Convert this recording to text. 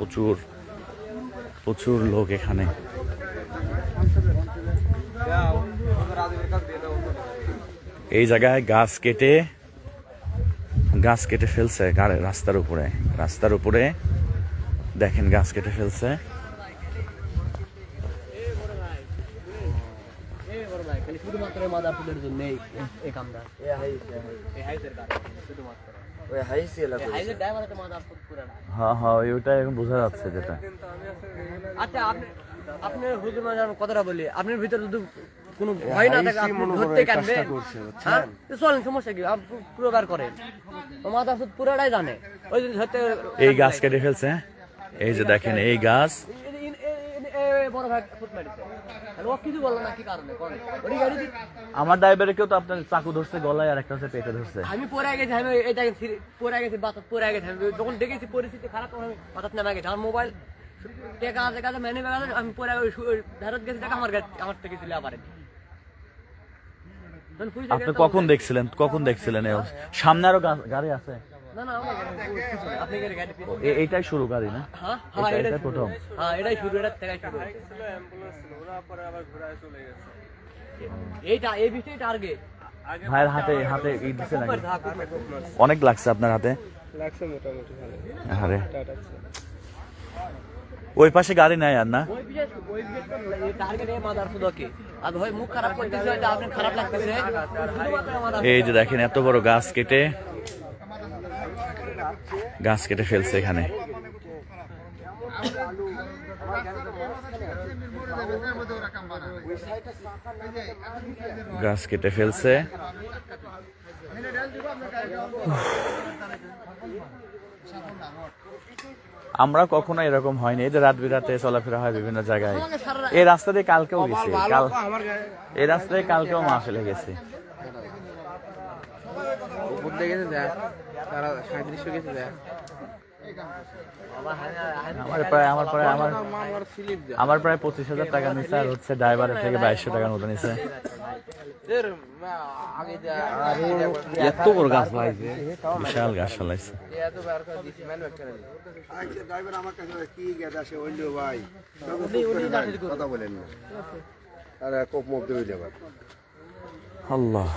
প্রচুর প্রচুর লোক এখানে। এই জায়গায় গাছ কেটে ফেলছে রাস্তার উপরে দেখেন গাছ কেটে ফেলছে। হ্যাঁ ওইটা এখন বোঝা যাচ্ছে যেটা। আচ্ছা আপনি হুজুর কথাটা বলি, আপনার ভিতরে যদি কোনো ভয় না থাকে আপনি ধরতে কানবে, হ্যাঁ চলেন, সমস্যা কি, আপনি পুরোবার করেন, মাদার সুদ পুরোটাই জানে। ওই ধরতে এই গাছ কেটে ফেলছে, এই যে দেখেন এই গাছ। বড় ভাই ফুট মারিছে, ও কিছু বললো না কি কারণে করে ওই গাড়ি। আমার ড্রাইভারে কেউ তো আপনার চাকু ধরছে গলায়, আর একটা হচ্ছে পেটে ধরছে। আমি পরে গেছি, আমি এটা পরে গেছি, বাতাস পরে গেছি। আমি যখন দেখেছি পরিস্থিতি খারাপ তখন আমি বাতাস নেমে গেছি। আমার মোবাইল টেকা মেনে বেড়াতে আমি পরে ধারত গেছি, টাকা আমার থেকে ছিল আবার। আপনি কখন দেখছিলেন সামনে আরো গাড়ি আছে? না না আপনি এইটাই শুরু গাড়ি না? হ্যাঁ এটাই প্রথম। হ্যাঁ এটাই শুরু, এটার থেকে শুরু। এইটা এই বিষয়টা আগে ভাইয়ের হাতে ই দিছে নাকি? অনেক লাগছে আপনার হাতে? লাগছে মোটামুটি ভালো। আরে ওই পাশে গাড়ি নাই আর না? এই যে দেখেন এত বড় গাছ কেটে ফেলছে এখানে। গাছ কেটে ফেলছে। আমরা কখনো এরকম হয়নি। এই যে রাত বিরাতে চলাফেরা হয় বিভিন্ন জায়গায়। এই রাস্তা দিয়ে কালকেও গেছি, এই রাস্তায় কালকেও মাহফিলে গেছি। আমার প্রায় 25,000 টাকা নিচ্ছে, আর হচ্ছে ড্রাইভারের থেকে 2200 টাকার মতো নিচ্ছে। এত বড় গাছ লাগাইছে, বিশাল গাছ ফেলাইছে। আল্লাহ